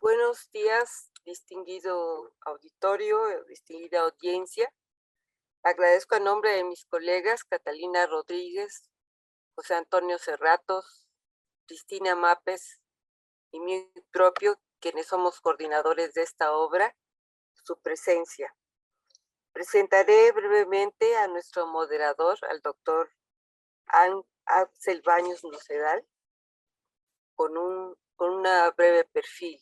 Buenos días, distinguido auditorio, distinguida audiencia. Agradezco a nombre de mis colegas Catalina Rodríguez, José Antonio Cerratos, Cristina Mapes y mi propio, quienes somos coordinadores de esta obra, su presencia. Presentaré brevemente a nuestro moderador, al doctor Axel Baños Nocedal, con una breve perfil.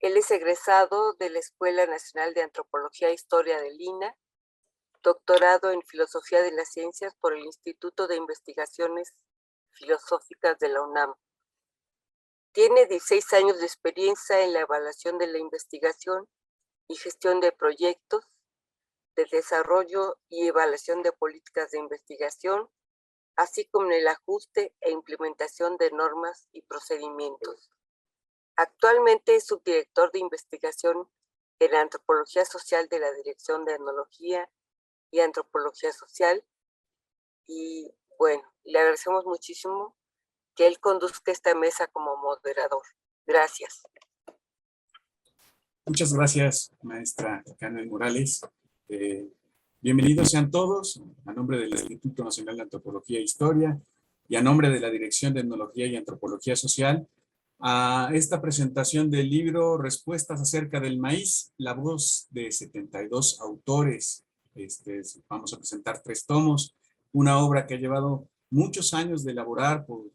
Él es egresado de la Escuela Nacional de Antropología e Historia de Lina, doctorado en Filosofía de las Ciencias por el Instituto de Investigaciones Filosóficas de la UNAM. Tiene 16 años de experiencia en la evaluación de la investigación y gestión de proyectos, de desarrollo y evaluación de políticas de investigación, así como en el ajuste e implementación de normas y procedimientos. Actualmente es subdirector de investigación en la Antropología Social de la Dirección de Etnología y Antropología Social. Y bueno, le agradecemos muchísimo que él conduzca esta mesa como moderador. Gracias. Muchas gracias, maestra Carmen Morales. Bienvenidos sean todos, a nombre del Instituto Nacional de Antropología e Historia y a nombre de la Dirección de Etnología y Antropología Social, a esta presentación del libro Respuestas acerca del maíz, la voz de 72 autores. Vamos a presentar 3 tomos, una obra que ha llevado muchos años de elaborar por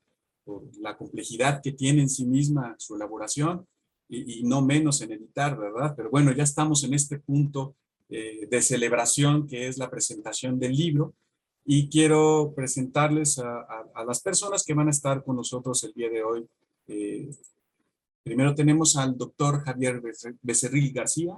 la complejidad que tiene en sí misma su elaboración y no menos en editar, ¿verdad? Pero bueno, ya estamos en este punto de celebración que es la presentación del libro y quiero presentarles a las personas que van a estar con nosotros el día de hoy. Primero tenemos al doctor Javier Becerril García.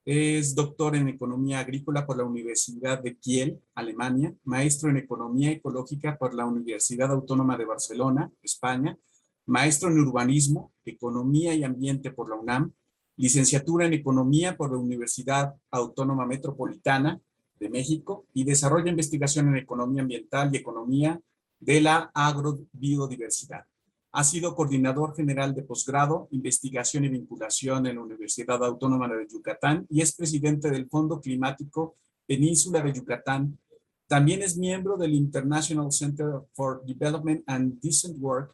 Es doctor en Economía Agrícola por la Universidad de Kiel, Alemania, maestro en Economía Ecológica por la Universidad Autónoma de Barcelona, España, maestro en Urbanismo, Economía y Ambiente por la UNAM, licenciatura en Economía por la Universidad Autónoma Metropolitana de México y desarrolla investigación en Economía Ambiental y Economía de la Agrobiodiversidad. Ha sido coordinador general de posgrado, investigación y vinculación en la Universidad Autónoma de Yucatán y es presidente del Fondo Climático Península de Yucatán. También es miembro del International Center for Development and Decent Work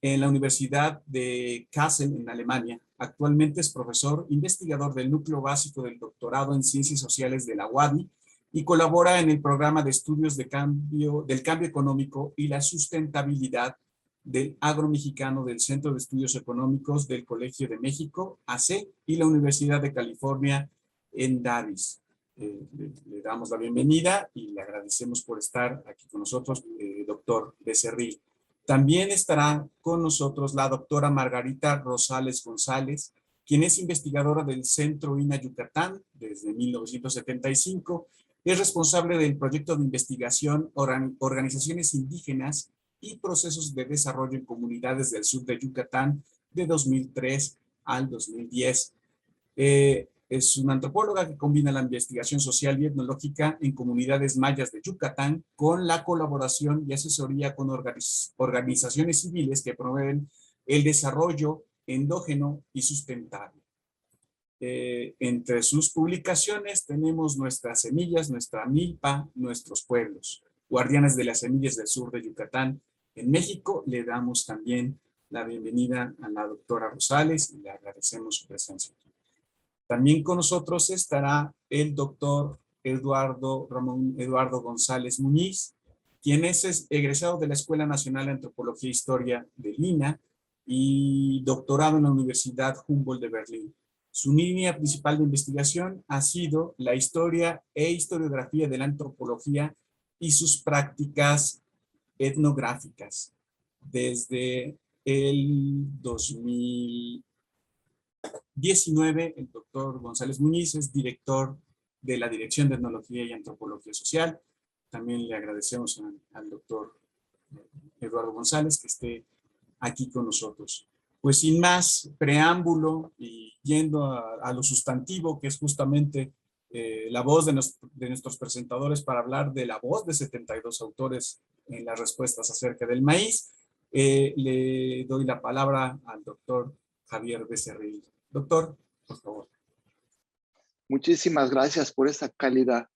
en la Universidad de Kassel, en Alemania. Actualmente es profesor investigador del núcleo básico del doctorado en Ciencias Sociales de la UADY y colabora en el programa de estudios del cambio económico y la sustentabilidad del Agro Mexicano del Centro de Estudios Económicos del Colegio de México, AC, y la Universidad de California en Davis. Le damos la bienvenida y le agradecemos por estar aquí con nosotros, doctor Becerril. También estará con nosotros la doctora Margarita Rosales González, quien es investigadora del Centro INA Yucatán desde 1975. Es responsable del proyecto de investigación Organizaciones Indígenas y Procesos de Desarrollo en Comunidades del Sur de Yucatán de 2003 al 2010. Es una antropóloga que combina la investigación social y etnológica en comunidades mayas de Yucatán con la colaboración y asesoría con organizaciones civiles que promueven el desarrollo endógeno y sustentable. Entre sus publicaciones tenemos Nuestras Semillas, Nuestra Milpa, Nuestros Pueblos, Guardianes de las Semillas del Sur de Yucatán. En México le damos también la bienvenida a la doctora Rosales y le agradecemos su presencia. También con nosotros estará el doctor Ramón Eduardo González Muñiz, quien es egresado de la Escuela Nacional de Antropología e Historia de Lina y doctorado en la Universidad Humboldt de Berlín. Su línea principal de investigación ha sido la historia e historiografía de la antropología y sus prácticas etnográficas. Desde el 2019, el doctor González Muñiz es director de la Dirección de Etnología y Antropología Social. También le agradecemos al doctor Eduardo González que esté aquí con nosotros. Pues sin más preámbulo y yendo a lo sustantivo, que es justamente la voz de nuestros presentadores para hablar de la voz de 72 autores en las respuestas acerca del maíz, le doy la palabra al doctor Javier Becerril. Doctor, por favor. Muchísimas gracias por esta cálida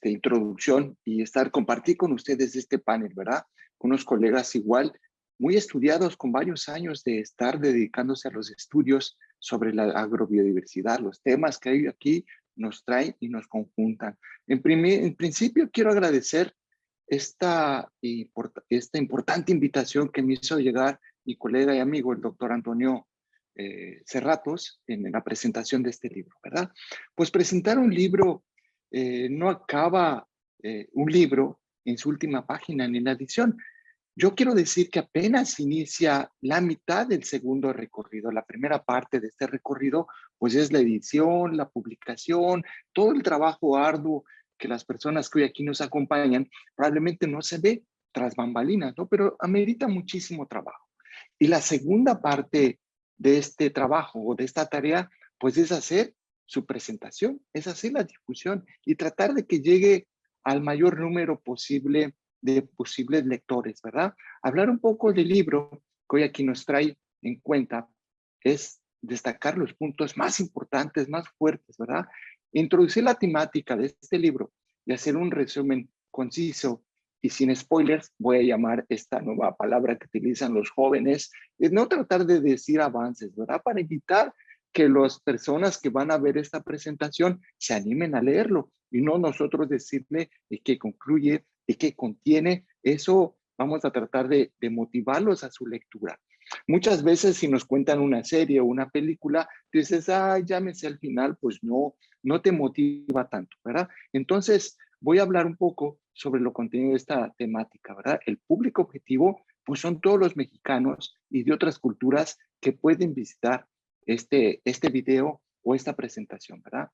introducción y compartir con ustedes este panel, ¿verdad? Con unos colegas igual, muy estudiados, con varios años de estar dedicándose a los estudios sobre la agrobiodiversidad. Los temas que hay aquí nos traen y nos conjuntan. En principio, quiero agradecer esta importante invitación que me hizo llegar mi colega y amigo, el doctor Antonio Serratos, en la presentación de este libro, ¿verdad? Pues presentar un libro no acaba un libro en su última página ni en la edición. Yo quiero decir que apenas inicia la mitad del segundo recorrido. La primera parte de este recorrido, pues es la edición, la publicación, todo el trabajo arduo que las personas que hoy aquí nos acompañan probablemente no se ve tras bambalinas, ¿no? Pero amerita muchísimo trabajo. Y la segunda parte de este trabajo o de esta tarea, pues es hacer su presentación, es hacer la discusión y tratar de que llegue al mayor número posible de posibles lectores, ¿verdad? Hablar un poco del libro que hoy aquí nos trae en cuenta es destacar los puntos más importantes, más fuertes, ¿verdad? Introducir la temática de este libro y hacer un resumen conciso y sin spoilers, voy a llamar esta nueva palabra que utilizan los jóvenes, es no tratar de decir avances, ¿verdad? Para evitar que las personas que van a ver esta presentación se animen a leerlo y no nosotros decirle qué concluye y qué contiene. Eso vamos a tratar de motivarlos a su lectura. Muchas veces si nos cuentan una serie o una película, dices, ya me sé al final, pues no te motiva tanto, ¿verdad? Entonces, voy a hablar un poco sobre lo contenido de esta temática, ¿verdad? El público objetivo, pues son todos los mexicanos y de otras culturas que pueden visitar este video o esta presentación, ¿verdad?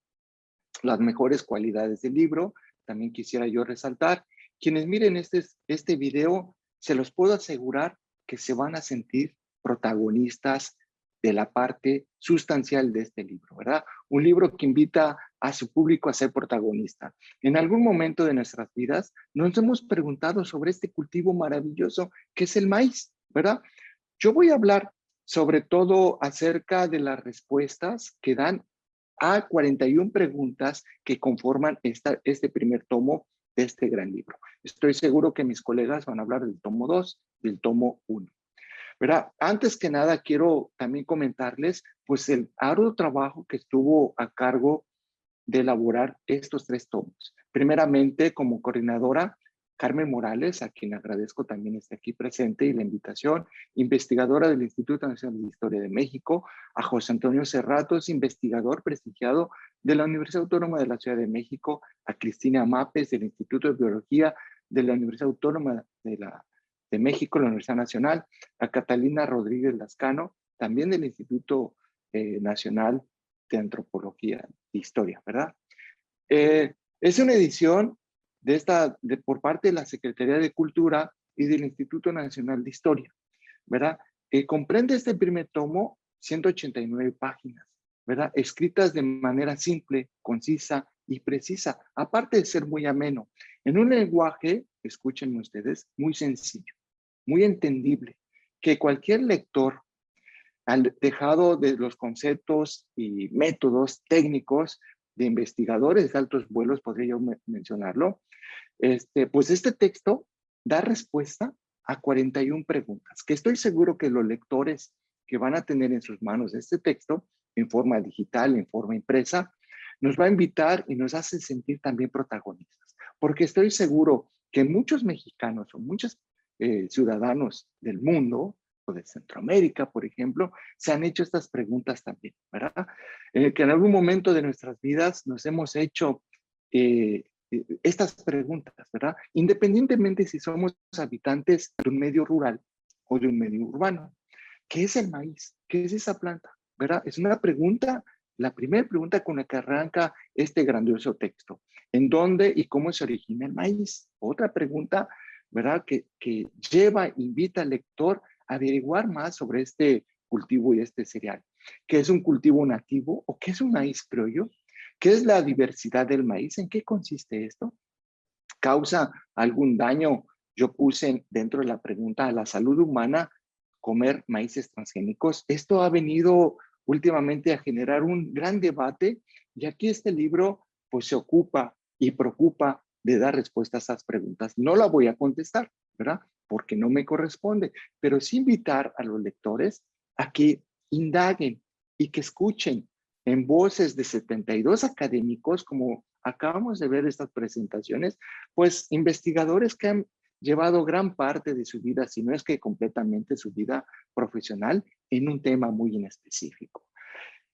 Las mejores cualidades del libro, también quisiera yo resaltar. Quienes miren este video, se los puedo asegurar que se van a sentir protagonistas de la parte sustancial de este libro, ¿verdad? Un libro que invita a su público a ser protagonista. En algún momento de nuestras vidas nos hemos preguntado sobre este cultivo maravilloso que es el maíz, ¿verdad? Yo voy a hablar sobre todo acerca de las respuestas que dan a 41 preguntas que conforman este primer tomo de este gran libro. Estoy seguro que mis colegas van a hablar del tomo 2 y del tomo 1. ¿Verdad? Antes que nada, quiero también comentarles pues el arduo trabajo que estuvo a cargo de elaborar estos 3 tomos. Primeramente, como coordinadora, Carmen Morales, a quien agradezco también esté aquí presente y la invitación, investigadora del Instituto Nacional de Historia de México, a José Antonio Serratos, investigador prestigiado de la Universidad Autónoma de la Ciudad de México, a Cristina Mapes del Instituto de Biología de la Universidad Autónoma de México, la Universidad Nacional, a Catalina Rodríguez Lascano, también del Instituto Nacional de Antropología e Historia, ¿verdad? Es una edición por parte de la Secretaría de Cultura y del Instituto Nacional de Historia, ¿verdad? Comprende este primer tomo 189 páginas, ¿verdad? Escritas de manera simple, concisa y precisa, aparte de ser muy ameno, en un lenguaje, escúchenme ustedes, muy sencillo, muy entendible, que cualquier lector, alejado de los conceptos y métodos técnicos de investigadores de altos vuelos, podría yo mencionarlo, pues este texto da respuesta a 41 preguntas, que estoy seguro que los lectores que van a tener en sus manos este texto, en forma digital, en forma impresa, nos va a invitar y nos hace sentir también protagonistas, porque estoy seguro que muchos mexicanos o muchos ciudadanos del mundo, o de Centroamérica, por ejemplo, se han hecho estas preguntas también, ¿verdad? Que en algún momento de nuestras vidas nos hemos hecho estas preguntas, ¿verdad? Independientemente si somos habitantes de un medio rural o de un medio urbano. ¿Qué es el maíz? ¿Qué es esa planta? ¿Verdad? Es una pregunta, la primera pregunta con la que arranca este grandioso texto. ¿En dónde y cómo se origina el maíz? Otra pregunta, ¿verdad? Que invita al lector a averiguar más sobre este cultivo y este cereal. ¿Qué es un cultivo nativo o qué es un maíz criollo? ¿Qué es la diversidad del maíz? ¿En qué consiste esto? ¿Causa algún daño? Yo puse dentro de la pregunta a la salud humana comer maíces transgénicos. Esto ha venido últimamente a generar un gran debate y aquí este libro pues se ocupa y preocupa de dar respuestas a esas preguntas. No la voy a contestar, ¿verdad? Porque no me corresponde, pero sí invitar a los lectores a que indaguen y que escuchen en voces de 72 académicos, como acabamos de ver estas presentaciones, pues investigadores que han llevado gran parte de su vida, si no es que completamente su vida profesional, en un tema muy en específico.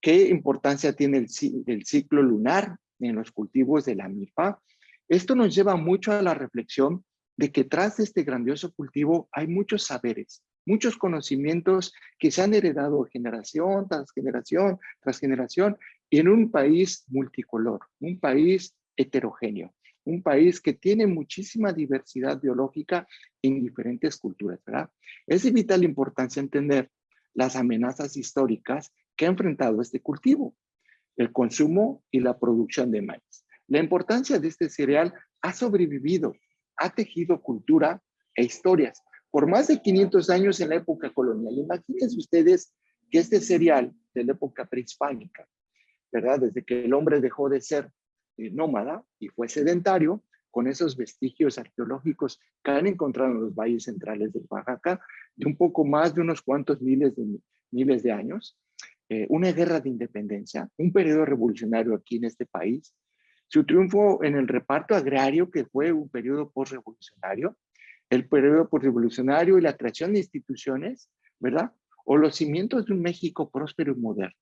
¿Qué importancia tiene el ciclo lunar en los cultivos de la milpa? Esto nos lleva mucho a la reflexión de que tras de este grandioso cultivo hay muchos saberes, muchos conocimientos que se han heredado generación tras generación tras generación en un país multicolor, un país heterogéneo, un país que tiene muchísima diversidad biológica en diferentes culturas, ¿verdad? Es de vital importancia entender las amenazas históricas que ha enfrentado este cultivo, el consumo y la producción de maíz. La importancia de este cereal ha sobrevivido, ha tejido cultura e historias por más de 500 años en la época colonial. Imagínense ustedes que este cereal de la época prehispánica, ¿verdad? Desde que el hombre dejó de ser nómada y fue sedentario, con esos vestigios arqueológicos que han encontrado en los valles centrales de Oaxaca, de un poco más de unos cuantos miles de años, una guerra de independencia, un periodo revolucionario aquí en este país, su triunfo en el reparto agrario, que fue un periodo postrevolucionario, el periodo postrevolucionario y la creación de instituciones, ¿verdad? O los cimientos de un México próspero y moderno,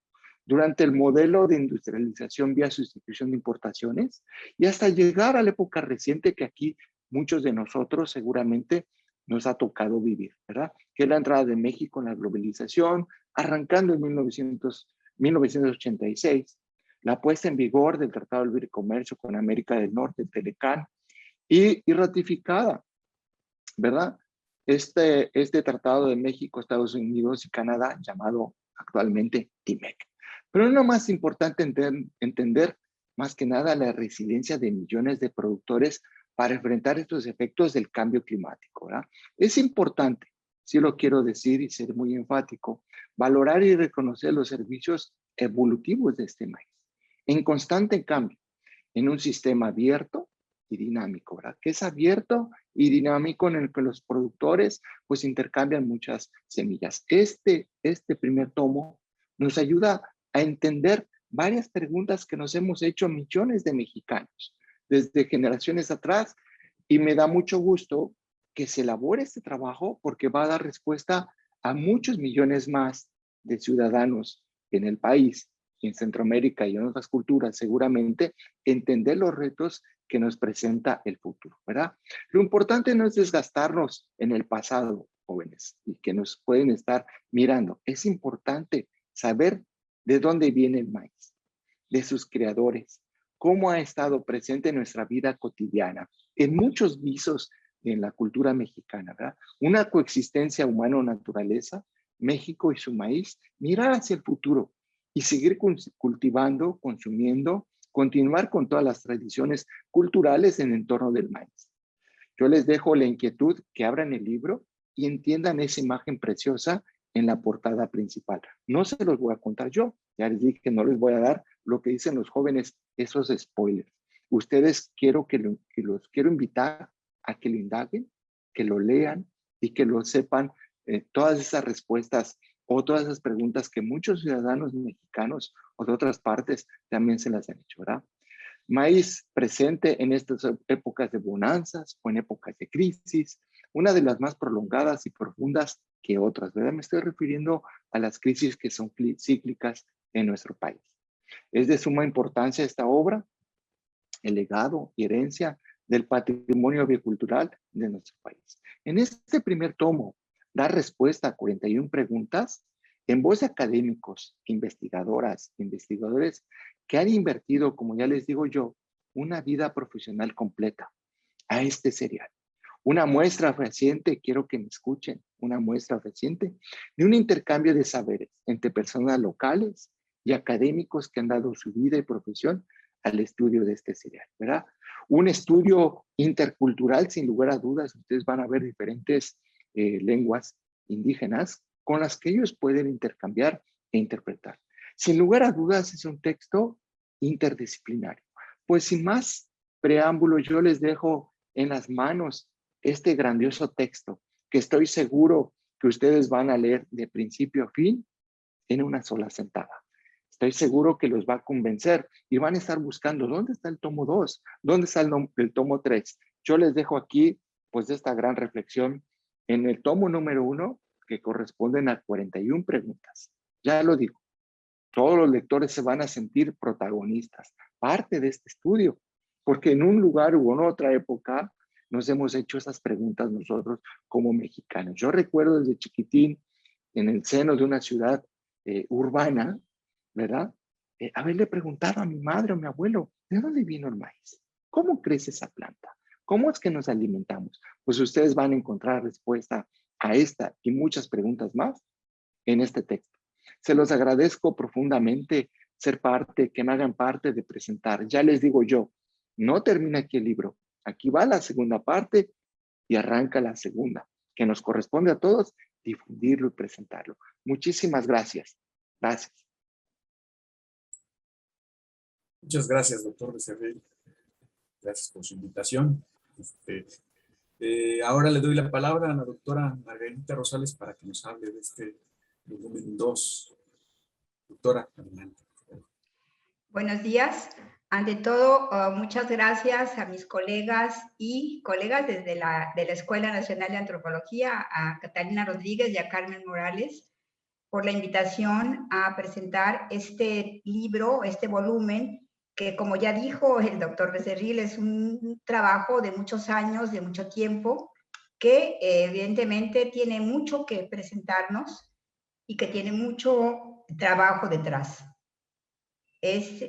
durante el modelo de industrialización vía sustitución de importaciones y hasta llegar a la época reciente que aquí muchos de nosotros seguramente nos ha tocado vivir, ¿verdad? Que es la entrada de México en la globalización, arrancando en 1986, la puesta en vigor del Tratado de Libre Comercio con América del Norte, el Telecán, y ratificada, ¿verdad? Este Tratado de México, Estados Unidos y Canadá, llamado actualmente TIMEC. Pero es lo más importante entender más que nada la resiliencia de millones de productores para enfrentar estos efectos del cambio climático, ¿verdad? Es importante, sí lo quiero decir y ser muy enfático, valorar y reconocer los servicios evolutivos de este maíz, en constante cambio, en un sistema abierto y dinámico, ¿verdad? Que es abierto y dinámico en el que los productores pues intercambian muchas semillas. Este primer tomo nos ayuda a entender varias preguntas que nos hemos hecho millones de mexicanos desde generaciones atrás y me da mucho gusto que se elabore este trabajo porque va a dar respuesta a muchos millones más de ciudadanos en el país, en Centroamérica y en otras culturas seguramente, entender los retos que nos presenta el futuro, ¿verdad? Lo importante no es desgastarnos en el pasado, jóvenes, y que nos pueden estar mirando. Es importante saber de dónde viene el maíz, de sus creadores, cómo ha estado presente en nuestra vida cotidiana, en muchos visos en la cultura mexicana, ¿verdad? Una coexistencia humano-naturaleza, México y su maíz, mirar hacia el futuro y seguir cultivando, consumiendo, continuar con todas las tradiciones culturales en el entorno del maíz. Yo les dejo la inquietud que abran el libro y entiendan esa imagen preciosa en la portada principal. No se los voy a contar yo, ya les dije que no les voy a dar lo que dicen los jóvenes, esos spoilers. Ustedes los quiero invitar a que lo indaguen, que lo lean y que lo sepan, todas esas respuestas o todas esas preguntas que muchos ciudadanos mexicanos o de otras partes también se las han hecho, ¿verdad? Maíz presente en estas épocas de bonanzas o en épocas de crisis, una de las más prolongadas y profundas que otras, ¿verdad? Me estoy refiriendo a las crisis que son cíclicas en nuestro país. Es de suma importancia esta obra, el legado y herencia del patrimonio biocultural de nuestro país. En este primer tomo, da respuesta a 41 preguntas en voz de académicos, investigadoras, investigadores que han invertido, como ya les digo yo, una vida profesional completa a este cereal. Una muestra reciente, quiero que me escuchen, una muestra reciente de un intercambio de saberes entre personas locales y académicos que han dado su vida y profesión al estudio de este cereal, ¿verdad? Un estudio intercultural, sin lugar a dudas, ustedes van a ver diferentes lenguas indígenas con las que ellos pueden intercambiar e interpretar. Sin lugar a dudas, es un texto interdisciplinario. Pues sin más preámbulo, yo les dejo en las manos este grandioso texto que estoy seguro que ustedes van a leer de principio a fin en una sola sentada. Estoy seguro que los va a convencer y van a estar buscando dónde está el tomo 2, dónde está el tomo 3. Yo les dejo aquí pues esta gran reflexión en el tomo número 1 que corresponden a 41 preguntas. Ya lo digo, todos los lectores se van a sentir protagonistas, parte de este estudio, porque en un lugar u en otra época nos hemos hecho esas preguntas nosotros como mexicanos. Yo recuerdo desde chiquitín, en el seno de una ciudad urbana, ¿verdad? Haberle preguntado a mi madre o a mi abuelo, ¿de dónde vino el maíz? ¿Cómo crece esa planta? ¿Cómo es que nos alimentamos? Pues ustedes van a encontrar respuesta a esta y muchas preguntas más en este texto. Se los agradezco profundamente ser parte, que me hagan parte de presentar. Ya les digo yo, no termina aquí el libro. Aquí va la segunda parte y arranca la segunda, que nos corresponde a todos difundirlo y presentarlo. Muchísimas gracias. Gracias. Muchas gracias, doctor Becerril. Gracias por su invitación. Ahora le doy la palabra a la doctora Margarita Rosales para que nos hable de este volumen 2. Doctora, adelante. Buenos días. Ante todo, muchas gracias a mis colegas y colegas de la Escuela Nacional de Antropología, a Catalina Rodríguez y a Carmen Morales, por la invitación a presentar este libro, este volumen, que como ya dijo el doctor Becerril, es un trabajo de muchos años, de mucho tiempo, que evidentemente tiene mucho que presentarnos y que tiene mucho trabajo detrás. Es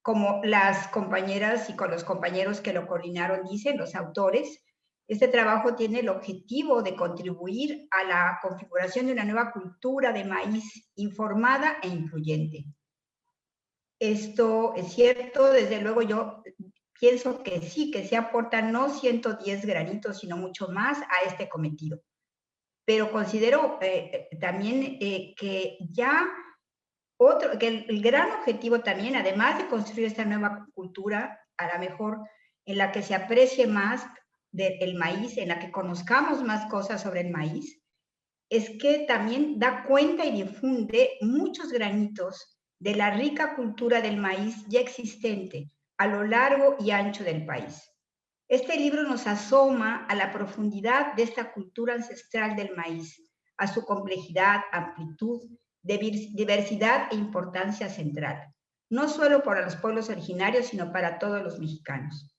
como las compañeras y con los compañeros que lo coordinaron dicen, los autores, este trabajo tiene el objetivo de contribuir a la configuración de una nueva cultura de maíz informada e incluyente. Esto es cierto, desde luego yo pienso que sí, que se aportan no 110 granitos, sino mucho más a este cometido. Pero considero también que ya que el gran objetivo también, además de construir esta nueva cultura, a lo mejor en la que se aprecie más del maíz, en la que conozcamos más cosas sobre el maíz, es que también da cuenta y difunde muchos granitos de la rica cultura del maíz ya existente a lo largo y ancho del país. Este libro nos asoma a la profundidad de esta cultura ancestral del maíz, a su complejidad, amplitud, diversidad e importancia central, no solo para los pueblos originarios, sino para todos los mexicanos.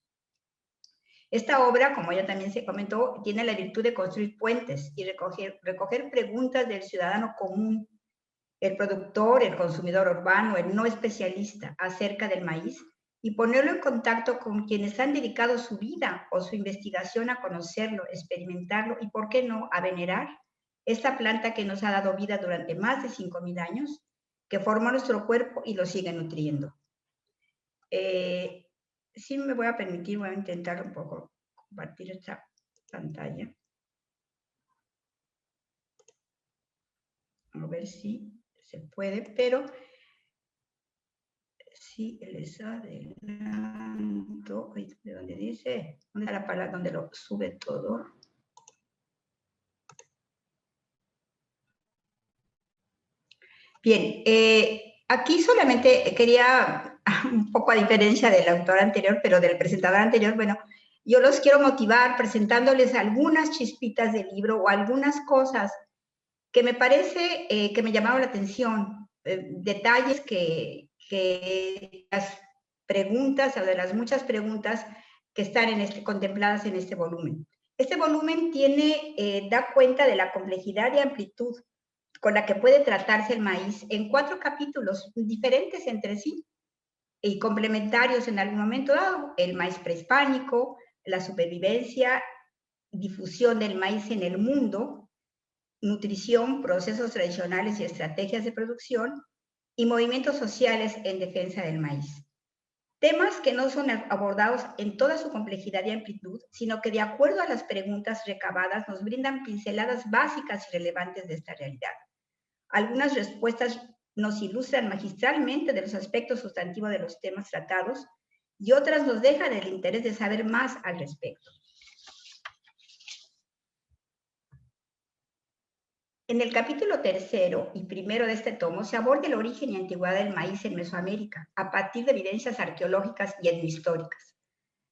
Esta obra, como ya también se comentó, tiene la virtud de construir puentes y recoger preguntas del ciudadano común, el productor, el consumidor urbano, el no especialista acerca del maíz, y ponerlo en contacto con quienes han dedicado su vida o su investigación a conocerlo, experimentarlo y, ¿por qué no?, a venerar esta planta que nos ha dado vida durante más de 5,000 años, que forma nuestro cuerpo y lo sigue nutriendo. Sí me voy a permitir, voy a intentar un poco compartir esta pantalla. A ver si se puede, pero sí les adelanto. ¿De dónde dice? ¿Dónde está la palabra donde lo sube todo? Bien, aquí solamente quería, un poco a diferencia del autor anterior, pero del presentador anterior, bueno, yo los quiero motivar presentándoles algunas chispitas del libro o algunas cosas que me parece que me llamaron la atención, detalles que las preguntas o de las muchas preguntas que están contempladas en este volumen. Este volumen da cuenta de la complejidad y amplitud con la que puede tratarse el maíz en 4 capítulos diferentes entre sí y complementarios en algún momento dado: el maíz prehispánico, la supervivencia, difusión del maíz en el mundo, nutrición, procesos tradicionales y estrategias de producción, y movimientos sociales en defensa del maíz. Temas que no son abordados en toda su complejidad y amplitud, sino que de acuerdo a las preguntas recabadas nos brindan pinceladas básicas y relevantes de esta realidad. Algunas respuestas nos ilustran magistralmente de los aspectos sustantivos de los temas tratados y otras nos dejan el interés de saber más al respecto. En el capítulo 3 y 1 de este tomo se aborda el origen y antigüedad del maíz en Mesoamérica, a partir de evidencias arqueológicas y etnohistóricas.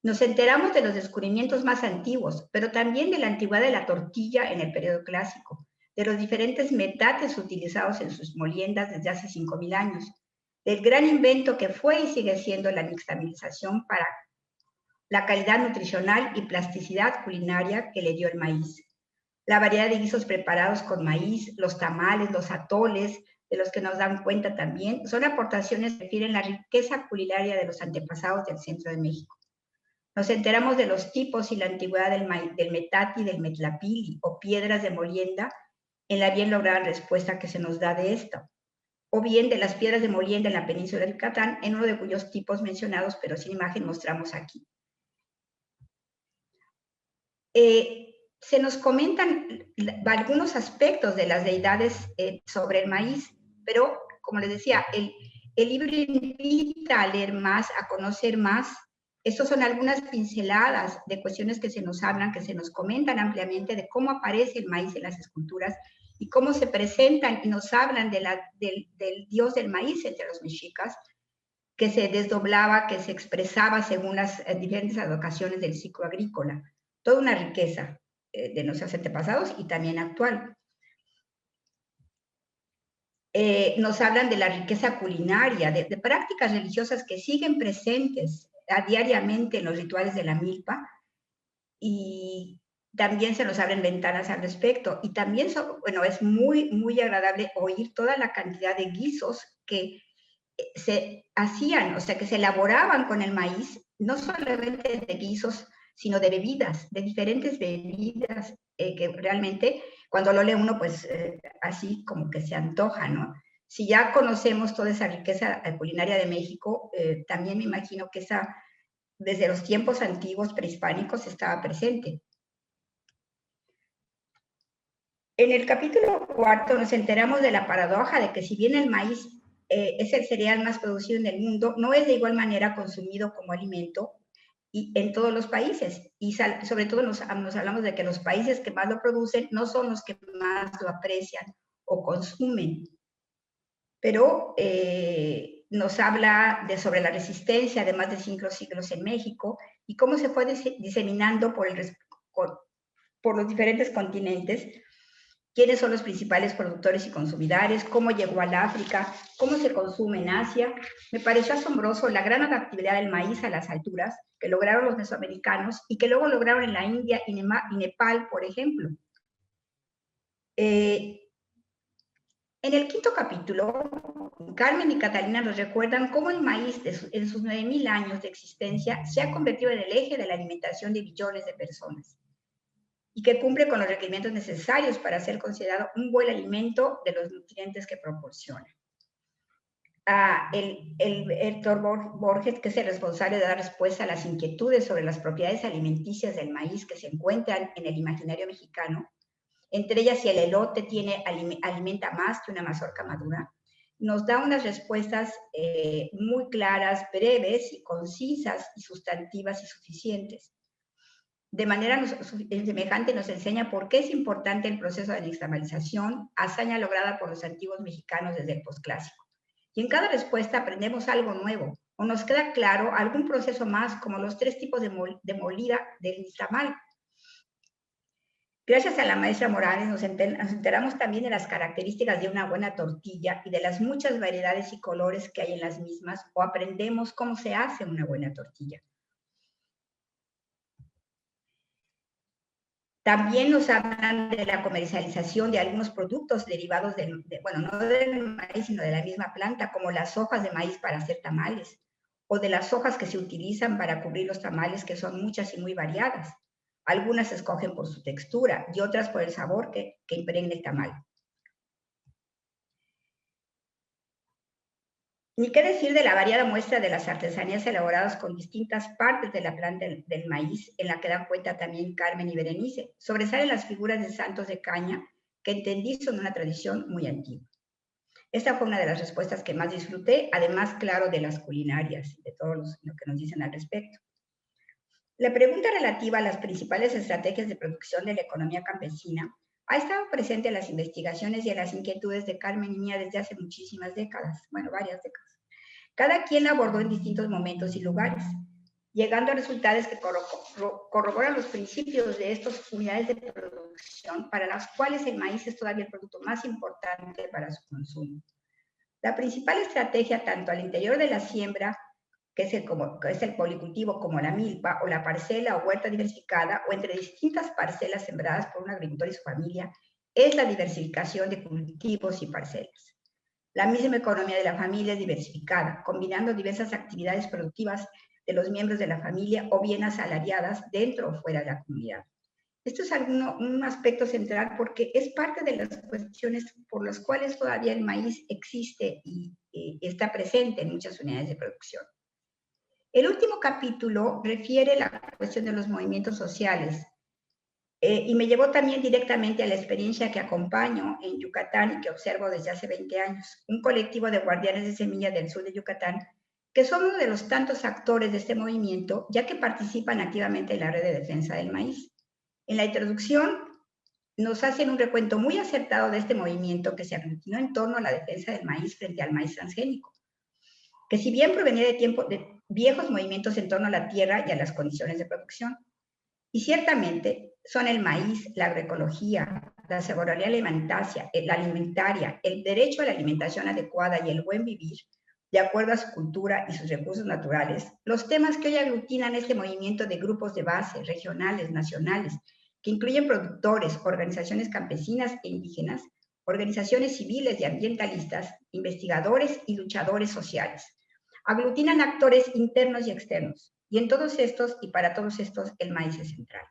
Nos enteramos de los descubrimientos más antiguos, pero también de la antigüedad de la tortilla en el periodo clásico, de los diferentes metates utilizados en sus moliendas desde hace 5.000 años, del gran invento que fue y sigue siendo la nixtamalización para la calidad nutricional y plasticidad culinaria que le dio el maíz, la variedad de guisos preparados con maíz, los tamales, los atoles, de los que nos dan cuenta también, son aportaciones que refieren la riqueza culinaria de los antepasados del centro de México. Nos enteramos de los tipos y la antigüedad del metate y del metlapili, o piedras de molienda, en la bien lograda respuesta que se nos da de esto, o bien de las piedras de molienda en la península de Yucatán, en uno de cuyos tipos mencionados, pero sin imagen, mostramos aquí. Se nos comentan algunos aspectos de las deidades sobre el maíz, pero como les decía, el libro invita a leer más, a conocer más. Estas son algunas pinceladas de cuestiones que se nos hablan, que se nos comentan ampliamente de cómo aparece el maíz en las esculturas y cómo se presentan y nos hablan del dios del maíz entre los mexicas, que se desdoblaba, que se expresaba según las diferentes advocaciones del ciclo agrícola. Toda una riqueza de nuestros antepasados y también actual. Nos hablan de la riqueza culinaria, de prácticas religiosas que siguen presentes diariamente en los rituales de la milpa, y también se nos abren ventanas al respecto. Y también, bueno, es muy, muy agradable oír toda la cantidad de guisos que se hacían, o sea, que se elaboraban con el maíz, no solamente de guisos, sino de bebidas, de diferentes bebidas, que realmente cuando lo lee uno, pues así como que se antoja, ¿no? Si ya conocemos toda esa riqueza culinaria de México, también me imagino que esa, desde los tiempos antiguos prehispánicos, estaba presente. En el capítulo 4 nos enteramos de la paradoja de que si bien el maíz es el cereal más producido en el mundo, no es de igual manera consumido como alimento y en todos los países. Y sobre todo nos hablamos de que los países que más lo producen no son los que más lo aprecian o consumen. Pero nos habla sobre la resistencia de más de 5 siglos en México y cómo se fue diseminando por los diferentes continentes, quiénes son los principales productores y consumidores, cómo llegó al África, cómo se consume en Asia. Me pareció asombroso la gran adaptabilidad del maíz a las alturas que lograron los mesoamericanos y que luego lograron en la India y Nepal, por ejemplo. En el quinto capítulo, Carmen y Catalina nos recuerdan cómo el maíz en sus 9.000 años de existencia se ha convertido en el eje de la alimentación de billones de personas y que cumple con los requerimientos necesarios para ser considerado un buen alimento de los nutrientes que proporciona. El Héctor Borges, que es el responsable de dar respuesta a las inquietudes sobre las propiedades alimenticias del maíz que se encuentran en el imaginario mexicano, entre ellas si el elote alimenta más que una mazorca madura, nos da unas respuestas muy claras, breves y concisas y sustantivas y suficientes. De manera semejante nos enseña por qué es importante el proceso de nixtamalización, hazaña lograda por los antiguos mexicanos desde el posclásico. Y en cada respuesta aprendemos algo nuevo, o nos queda claro algún proceso más, como los 3 tipos de molida del nixtamal. Gracias a la maestra Morales nos enteramos también de las características de una buena tortilla y de las muchas variedades y colores que hay en las mismas, o aprendemos cómo se hace una buena tortilla. También nos hablan de la comercialización de algunos productos derivados bueno, no del maíz, sino de la misma planta, como las hojas de maíz para hacer tamales, o de las hojas que se utilizan para cubrir los tamales, que son muchas y muy variadas. Algunas se escogen por su textura y otras por el sabor que impregna el tamal. Ni qué decir de la variada muestra de las artesanías elaboradas con distintas partes de la planta del maíz, en la que dan cuenta también Carmen y Berenice. Sobresalen las figuras de santos de caña, que entendí son una tradición muy antigua. Esta fue una de las respuestas que más disfruté, además, claro, de las culinarias, de todo lo que nos dicen al respecto. La pregunta relativa a las principales estrategias de producción de la economía campesina ha estado presente en las investigaciones y en las inquietudes de Carmen y mía desde hace muchísimas décadas, bueno, varias décadas. Cada quien la abordó en distintos momentos y lugares, llegando a resultados que corroboran los principios de estas unidades de producción para las cuales el maíz es todavía el producto más importante para su consumo. La principal estrategia, tanto al interior de la siembra, que es el policultivo, como la milpa o la parcela o huerta diversificada, o entre distintas parcelas sembradas por un agricultor y su familia, es la diversificación de cultivos y parcelas. La misma economía de la familia es diversificada, combinando diversas actividades productivas de los miembros de la familia o bien asalariadas dentro o fuera de la comunidad. Esto es un aspecto central porque es parte de las cuestiones por las cuales todavía el maíz existe y está presente en muchas unidades de producción. El último capítulo refiere la cuestión de los movimientos sociales y me llevó también directamente a la experiencia que acompaño en Yucatán y que observo desde hace 20 años. Un colectivo de guardianes de semilla del sur de Yucatán, que son uno de los tantos actores de este movimiento, ya que participan activamente en la red de defensa del maíz. En la introducción nos hacen un recuento muy acertado de este movimiento que se aglutinó en torno a la defensa del maíz frente al maíz transgénico, que si bien provenía de viejos movimientos en torno a la tierra y a las condiciones de producción, y ciertamente son el maíz, la agroecología, la seguridad alimentaria, el derecho a la alimentación adecuada y el buen vivir, de acuerdo a su cultura y sus recursos naturales, los temas que hoy aglutinan este movimiento de grupos de base, regionales, nacionales, que incluyen productores, organizaciones campesinas e indígenas, organizaciones civiles y ambientalistas, investigadores y luchadores sociales. Aglutinan actores internos y externos, y en todos estos y para todos estos el maíz es central.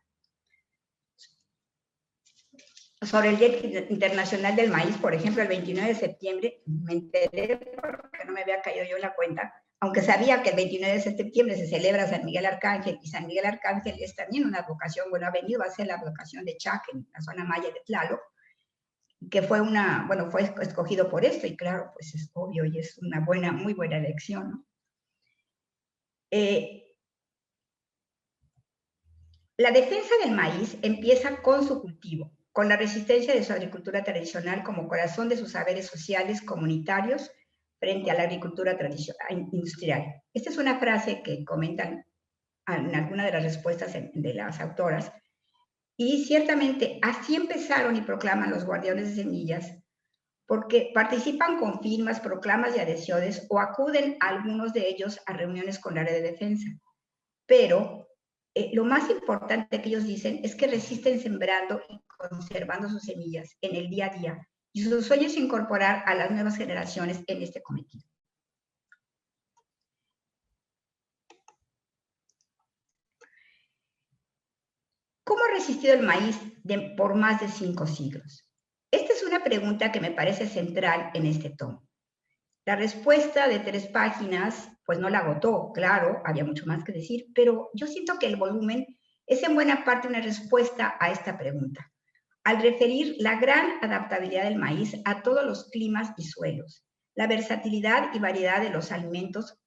Sobre el Día Internacional del Maíz, por ejemplo, el 29 de septiembre, me enteré porque no me había caído yo en la cuenta, aunque sabía que el 29 de septiembre se celebra San Miguel Arcángel, y San Miguel Arcángel es también una vocación, bueno, ha venido a ser la vocación de Chac en la zona maya de Tlaloc, que fue fue escogido por esto, y claro, pues es obvio, y es una muy buena elección, ¿no? La defensa del maíz empieza con su cultivo, con la resistencia de su agricultura tradicional como corazón de sus saberes sociales comunitarios frente a la agricultura industrial. Esta es una frase que comentan en alguna de las respuestas de las autoras, y ciertamente así empezaron y proclaman los guardianes de semillas, porque participan con firmas, proclamas y adhesiones, o acuden a algunos de ellos a reuniones con la red de defensa. Pero lo más importante que ellos dicen es que resisten sembrando y conservando sus semillas en el día a día, y su sueño es incorporar a las nuevas generaciones en este cometido. ¿Cómo ha resistido el maíz por más de 5 siglos? Esta es una pregunta que me parece central en este tomo. La respuesta de 3 páginas, pues no la agotó, claro, había mucho más que decir, pero yo siento que el volumen es en buena parte una respuesta a esta pregunta, al referir la gran adaptabilidad del maíz a todos los climas y suelos, la versatilidad y variedad de los alimentos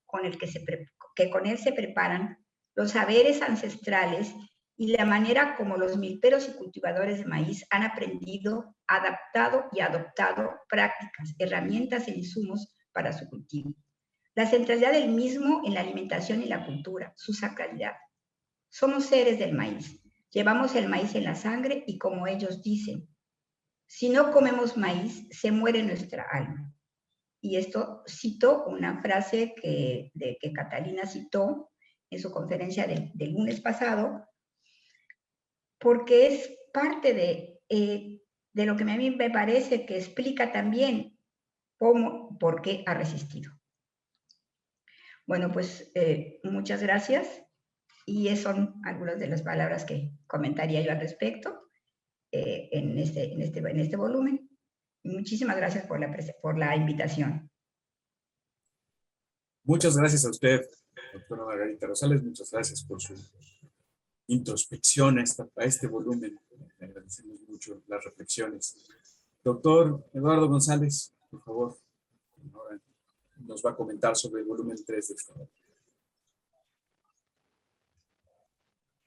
que con él se preparan, los saberes ancestrales y la manera como los milperos y cultivadores de maíz han aprendido, adaptado y adoptado prácticas, herramientas e insumos para su cultivo. La centralidad del mismo en la alimentación y la cultura, su sacralidad. Somos seres del maíz. Llevamos el maíz en la sangre y como ellos dicen, si no comemos maíz, se muere nuestra alma. Y esto cito una frase que Catalina citó en su conferencia del lunes pasado, porque es parte de lo que a mí me parece que explica también por qué ha resistido. Bueno, pues muchas gracias, y esas son algunas de las palabras que comentaría yo al respecto en este volumen. Muchísimas gracias por la invitación. Muchas gracias a usted, doctora Margarita Rosales. Muchas gracias por su introspección a este volumen. Le agradecemos mucho las reflexiones. Doctor Eduardo González, por favor, ahora nos va a comentar sobre el volumen 3 de esta obra.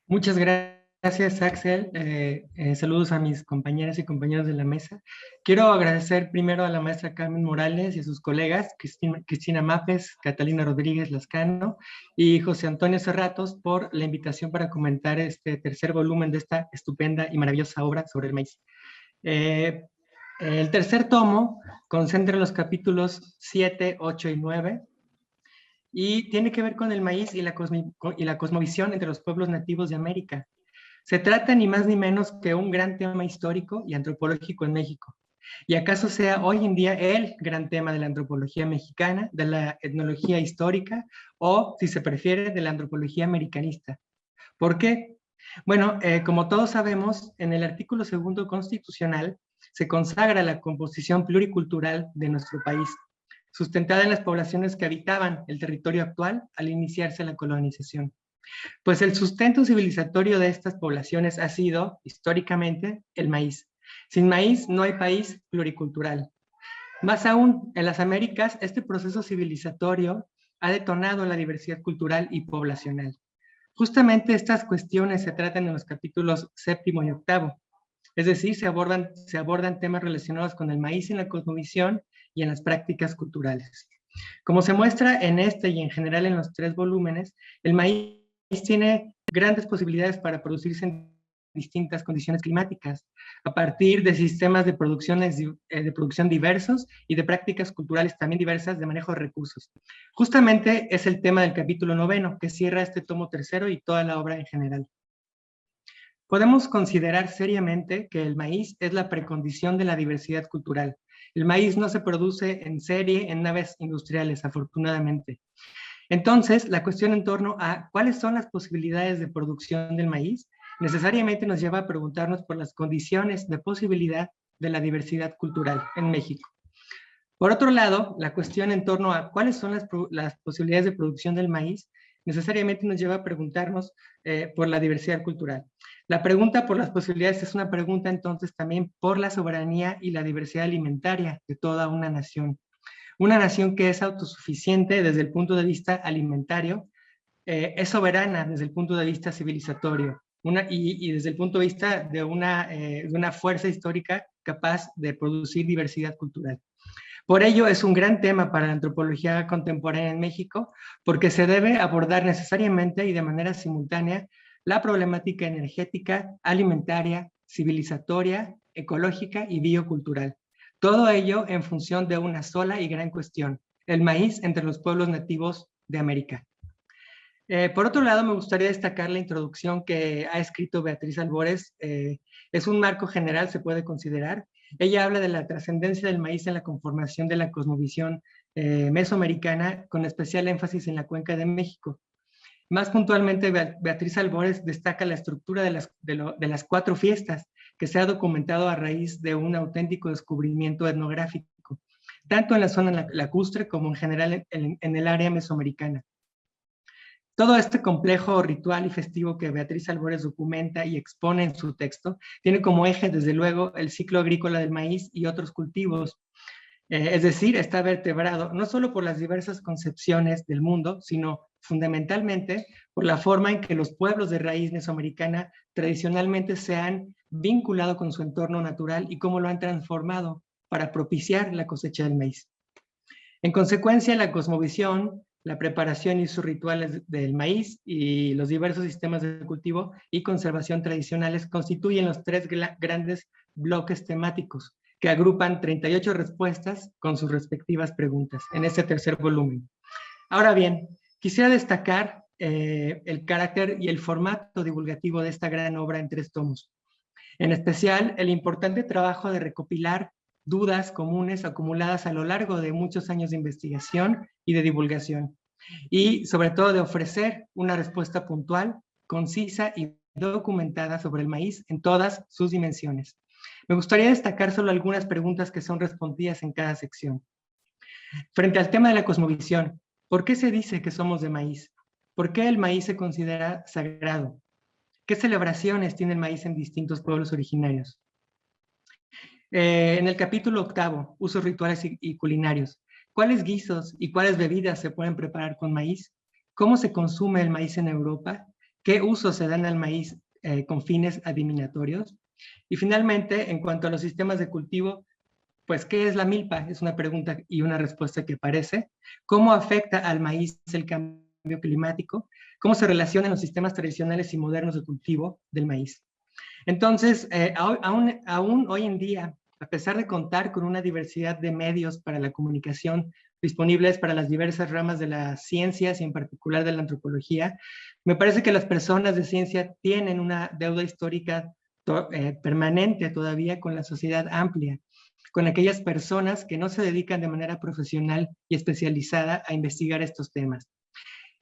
Muchas gracias, Axel. Saludos a mis compañeras y compañeros de la mesa. Quiero agradecer primero a la maestra Carmen Morales y a sus colegas, Cristina Mapes, Catalina Rodríguez Lascano y José Antonio Cerratos, por la invitación para comentar este tercer volumen de esta estupenda y maravillosa obra sobre el maíz. El tercer tomo concentra los capítulos 7, 8 y 9, y tiene que ver con el maíz y la cosmovisión entre los pueblos nativos de América. Se trata ni más ni menos que un gran tema histórico y antropológico en México, y acaso sea hoy en día el gran tema de la antropología mexicana, de la etnología histórica, o, si se prefiere, de la antropología americanista. ¿Por qué? Bueno, como todos sabemos, en el artículo 2 constitucional se consagra la composición pluricultural de nuestro país, sustentada en las poblaciones que habitaban el territorio actual al iniciarse la colonización. Pues el sustento civilizatorio de estas poblaciones ha sido, históricamente, el maíz. Sin maíz no hay país pluricultural. Más aún, en las Américas, este proceso civilizatorio ha detonado la diversidad cultural y poblacional. Justamente estas cuestiones se tratan en los capítulos 7 y 8, es decir, se abordan temas relacionados con el maíz en la cosmovisión y en las prácticas culturales. Como se muestra en este y en general en los 3 volúmenes, el maíz tiene grandes posibilidades para producirse en distintas condiciones climáticas, a partir de sistemas de producción diversos y de prácticas culturales también diversas de manejo de recursos. Justamente es el tema del capítulo 9, que cierra este tomo 3 y toda la obra en general. Podemos considerar seriamente que el maíz es la precondición de la diversidad cultural. El maíz no se produce en serie en naves industriales, afortunadamente. Entonces, la cuestión en torno a cuáles son las posibilidades de producción del maíz necesariamente nos lleva a preguntarnos por las condiciones de posibilidad de la diversidad cultural en México. Por otro lado, la cuestión en torno a cuáles son las posibilidades de producción del maíz necesariamente nos lleva a preguntarnos por la diversidad cultural. La pregunta por las posibilidades es una pregunta entonces también por la soberanía y la diversidad alimentaria de toda una nación. Una nación que es autosuficiente desde el punto de vista alimentario, es soberana desde el punto de vista civilizatorio, y desde el punto de vista de una fuerza histórica capaz de producir diversidad cultural. Por ello es un gran tema para la antropología contemporánea en México, porque se debe abordar necesariamente y de manera simultánea la problemática energética, alimentaria, civilizatoria, ecológica y biocultural. Todo ello en función de una sola y gran cuestión: el maíz entre los pueblos nativos de América. Por otro lado, me gustaría destacar la introducción que ha escrito Beatriz Albores. Es un marco general, se puede considerar. Ella habla de la trascendencia del maíz en la conformación de la cosmovisión mesoamericana, con especial énfasis en la Cuenca de México. Más puntualmente, Beatriz Albores destaca la estructura de las 4 fiestas, que se ha documentado a raíz de un auténtico descubrimiento etnográfico, tanto en la zona lacustre como en general en el área mesoamericana. Todo este complejo ritual y festivo que Beatriz Albores documenta y expone en su texto tiene como eje, desde luego, el ciclo agrícola del maíz y otros cultivos. Es decir, está vertebrado no solo por las diversas concepciones del mundo, sino fundamentalmente por la forma en que los pueblos de raíz mesoamericana tradicionalmente se han vinculado con su entorno natural y cómo lo han transformado para propiciar la cosecha del maíz. En consecuencia, la cosmovisión, la preparación y sus rituales del maíz y los diversos sistemas de cultivo y conservación tradicionales constituyen los 3 grandes bloques temáticos que agrupan 38 respuestas con sus respectivas preguntas en este tercer volumen. Ahora bien, quisiera destacar el carácter y el formato divulgativo de esta gran obra en 3 tomos. En especial, el importante trabajo de recopilar dudas comunes acumuladas a lo largo de muchos años de investigación y de divulgación, y sobre todo de ofrecer una respuesta puntual, concisa y documentada sobre el maíz en todas sus dimensiones. Me gustaría destacar solo algunas preguntas que son respondidas en cada sección. Frente al tema de la cosmovisión, ¿Por qué se dice que somos de maíz? ¿Por qué el maíz se considera sagrado? ¿Qué celebraciones tiene el maíz en distintos pueblos originarios? En el capítulo 8, usos rituales y culinarios, ¿cuáles guisos y cuáles bebidas se pueden preparar con maíz? ¿Cómo se consume el maíz en Europa? ¿Qué usos se dan al maíz con fines adivinatorios? Y finalmente, en cuanto a los sistemas de cultivo, pues, ¿qué es la milpa? Es una pregunta y una respuesta que aparece. ¿Cómo afecta al maíz el cambio climático? ¿Cómo se relacionan los sistemas tradicionales y modernos de cultivo del maíz? Entonces, aún hoy en día, a pesar de contar con una diversidad de medios para la comunicación disponibles para las diversas ramas de las ciencias y en particular de la antropología, me parece que las personas de ciencia tienen una deuda histórica permanente todavía con la sociedad amplia, con aquellas personas que no se dedican de manera profesional y especializada a investigar estos temas.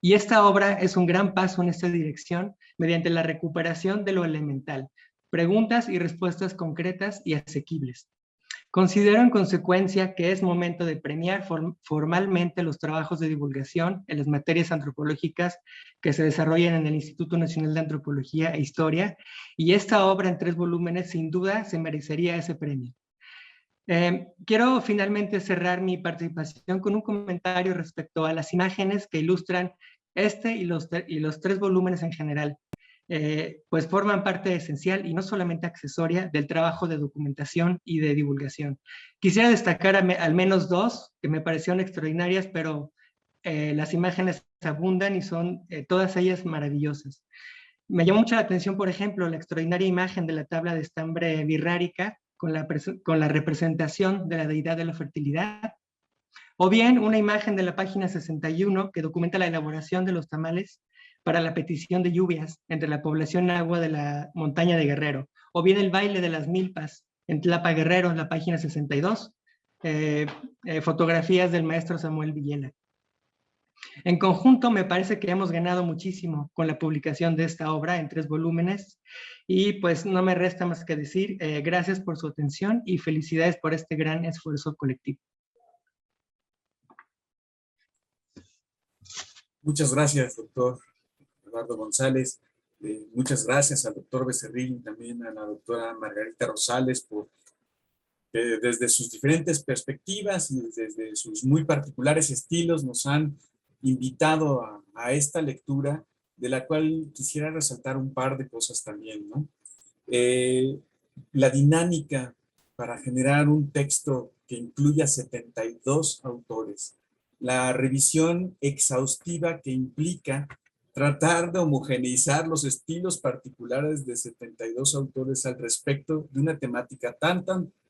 Y esta obra es un gran paso en esta dirección mediante la recuperación de lo elemental, preguntas y respuestas concretas y asequibles. Considero en consecuencia que es momento de premiar formalmente los trabajos de divulgación en las materias antropológicas que se desarrollan en el Instituto Nacional de Antropología e Historia, y esta obra en 3 volúmenes sin duda se merecería ese premio. Quiero finalmente cerrar mi participación con un comentario respecto a las imágenes que ilustran este y los 3 volúmenes en general. Pues forman parte esencial y no solamente accesoria del trabajo de documentación y de divulgación. Quisiera destacar al menos 2 que me parecieron extraordinarias, pero las imágenes abundan y son todas ellas maravillosas. Me llamó mucho la atención, por ejemplo, la extraordinaria imagen de la tabla de estambre birrárica con la representación de la deidad de la fertilidad, o bien una imagen de la página 61 que documenta la elaboración de los tamales para la petición de lluvias entre la población nahua de la montaña de Guerrero, o bien el baile de las milpas en Tlapa Guerrero, en la página 62, fotografías del maestro Samuel Villela. En conjunto, me parece que hemos ganado muchísimo con la publicación de esta obra en 3 volúmenes y pues no me resta más que decir gracias por su atención y felicidades por este gran esfuerzo colectivo. Muchas gracias, doctor Eduardo González. Muchas gracias al doctor Becerril, también a la doctora Margarita Rosales, por desde sus diferentes perspectivas y desde sus muy particulares estilos nos han invitado a esta lectura, de la cual quisiera resaltar un par de cosas también, ¿no? La dinámica para generar un texto que incluya 72 autores, la revisión exhaustiva que implica tratar de homogeneizar los estilos particulares de 72 autores al respecto de una temática tan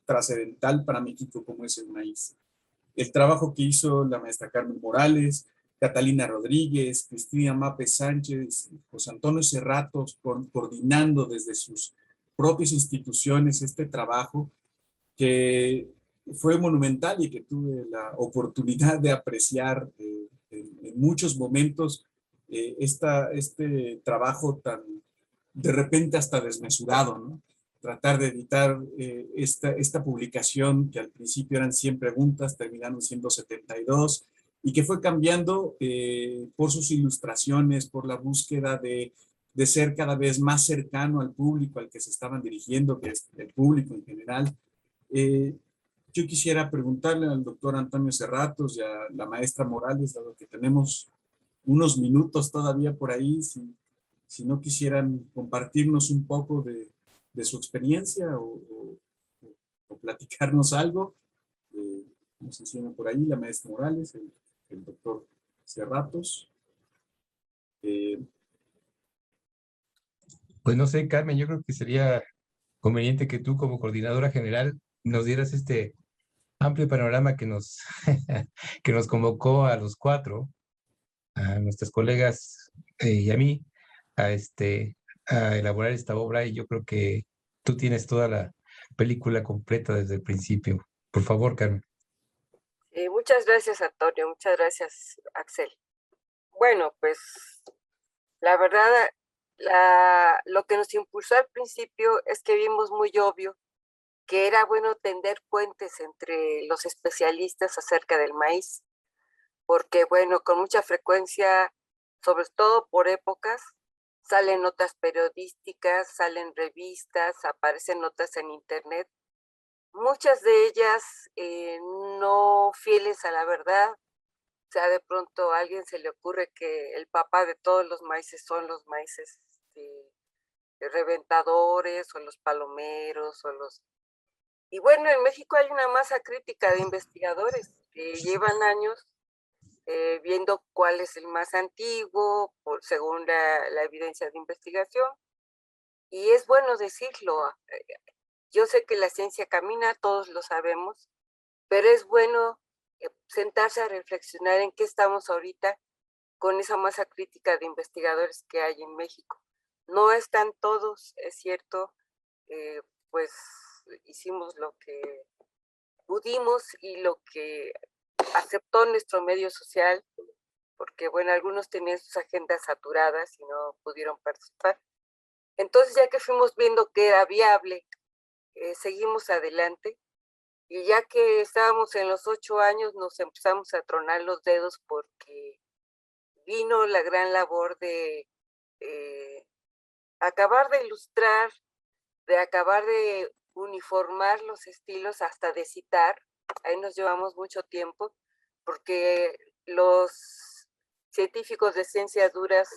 trascendental para México como es el maíz. El trabajo que hizo la maestra Carmen Morales, Catalina Rodríguez, Cristina Mape Sánchez, José Antonio Serratos, coordinando desde sus propias instituciones este trabajo que fue monumental y que tuve la oportunidad de apreciar en muchos momentos este trabajo tan de repente hasta desmesurado, ¿no? Tratar de editar esta publicación que al principio eran 100 preguntas, terminaron siendo 72 y que fue cambiando por sus ilustraciones, por la búsqueda de ser cada vez más cercano al público al que se estaban dirigiendo, que es el público en general. Yo quisiera preguntarle al doctor Antonio Serratos y a la maestra Morales, dado que tenemos unos minutos todavía por ahí, si no quisieran compartirnos un poco de su experiencia o platicarnos algo. Nos enseña por ahí la maestra Morales, el doctor Serratos. Pues no sé, Carmen, yo creo que sería conveniente que tú como coordinadora general nos dieras este amplio panorama que nos, que nos convocó a los 4, a nuestras colegas y a mí, a elaborar esta obra, y yo creo que tú tienes toda la película completa desde el principio. Por favor, Carmen. Muchas gracias, Antonio. Muchas gracias, Axel. Bueno, pues la verdad, lo que nos impulsó al principio es que vimos muy obvio que era bueno tender puentes entre los especialistas acerca del maíz, porque bueno, con mucha frecuencia, sobre todo por épocas, salen notas periodísticas, salen revistas, aparecen notas en internet, muchas de ellas no fieles a la verdad. O sea, de pronto a alguien se le ocurre que el papá de todos los maíces son los maíces reventadores o los palomeros o los... Y bueno, en México hay una masa crítica de investigadores que llevan años viendo cuál es el más antiguo, según la evidencia de investigación. Y es bueno decirlo. Yo sé que la ciencia camina, todos lo sabemos, pero es bueno sentarse a reflexionar en qué estamos ahorita con esa masa crítica de investigadores que hay en México. No están todos, es cierto, pues hicimos lo que pudimos y lo que aceptó nuestro medio social, porque bueno, algunos tenían sus agendas saturadas y no pudieron participar. Entonces, ya que fuimos viendo que era viable, seguimos adelante, y ya que estábamos en los 8 años, nos empezamos a tronar los dedos porque vino la gran labor de acabar de ilustrar, de acabar de uniformar los estilos, hasta de citar. Ahí nos llevamos mucho tiempo, porque los científicos de ciencias duras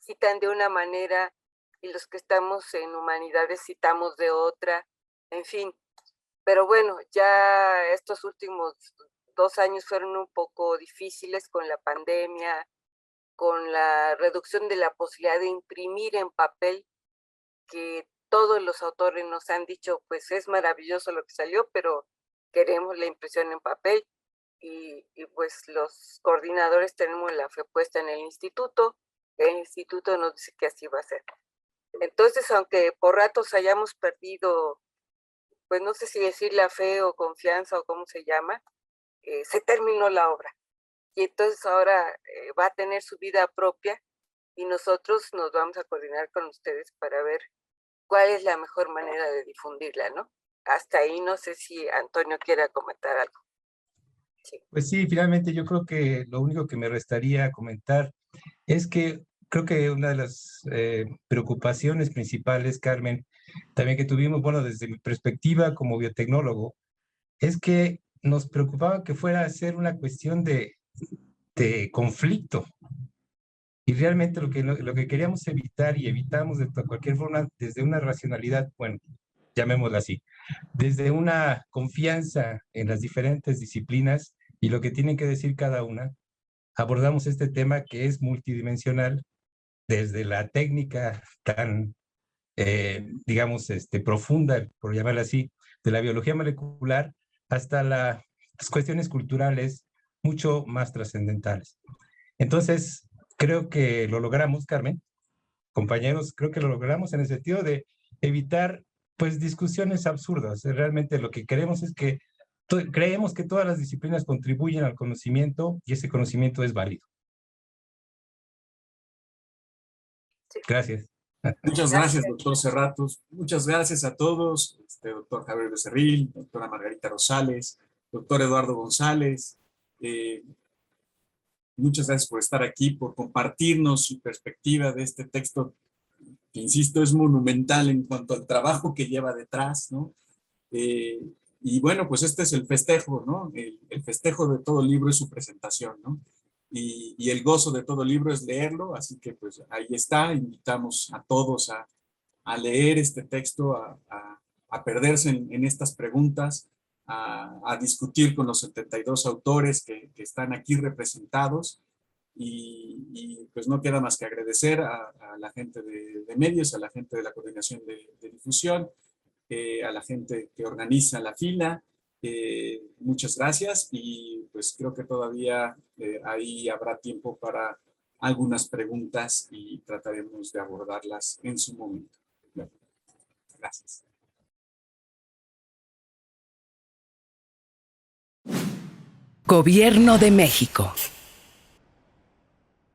citan de una manera y los que estamos en humanidades citamos de otra, en fin. Pero bueno, ya estos últimos 2 años fueron un poco difíciles con la pandemia, con la reducción de la posibilidad de imprimir en papel, que todos los autores nos han dicho, pues es maravilloso lo que salió, pero queremos la impresión en papel. Y pues los coordinadores tenemos la fe puesta en el instituto nos dice que así va a ser. Entonces, aunque por ratos hayamos perdido, pues no sé si decir la fe o confianza o cómo se llama, se terminó la obra. Y entonces ahora va a tener su vida propia y nosotros nos vamos a coordinar con ustedes para ver cuál es la mejor manera de difundirla, ¿no? Hasta ahí no sé si Antonio quiera comentar algo. Sí. Pues sí, finalmente yo creo que lo único que me restaría comentar es que creo que una de las preocupaciones principales, Carmen, también que tuvimos, bueno, desde mi perspectiva como biotecnólogo, es que nos preocupaba que fuera a ser una cuestión de conflicto. Y realmente lo que queríamos evitar y evitamos de cualquier forma desde una racionalidad, bueno, llamémosla así, desde una confianza en las diferentes disciplinas y lo que tienen que decir cada una, abordamos este tema que es multidimensional, desde la técnica tan, digamos, profunda, por llamarla así, de la biología molecular, hasta las cuestiones culturales mucho más trascendentales. Entonces, creo que lo logramos, Carmen, compañeros, creo que lo logramos en el sentido de evitar, pues, discusiones absurdas. Realmente lo que queremos es que creemos que todas las disciplinas contribuyen al conocimiento y ese conocimiento es válido. Gracias. Muchas gracias, doctor Serratos. Muchas gracias a todos, doctor Javier Becerril, doctora Margarita Rosales, doctor Eduardo González. Muchas gracias por estar aquí, por compartirnos su perspectiva de este texto, que insisto, es monumental en cuanto al trabajo que lleva detrás, ¿no? Y bueno, pues este es el festejo, ¿no? El festejo de todo libro es su presentación, ¿no? Y el gozo de todo libro es leerlo, así que pues ahí está, invitamos a todos a leer este texto, a perderse en estas preguntas, a discutir con los 72 autores que están aquí representados, y pues no queda más que agradecer a la gente de medios, a la gente de la coordinación de difusión, a la gente que organiza la fila. Muchas gracias, y pues creo que todavía ahí habrá tiempo para algunas preguntas y trataremos de abordarlas en su momento. Gracias. Gobierno de México.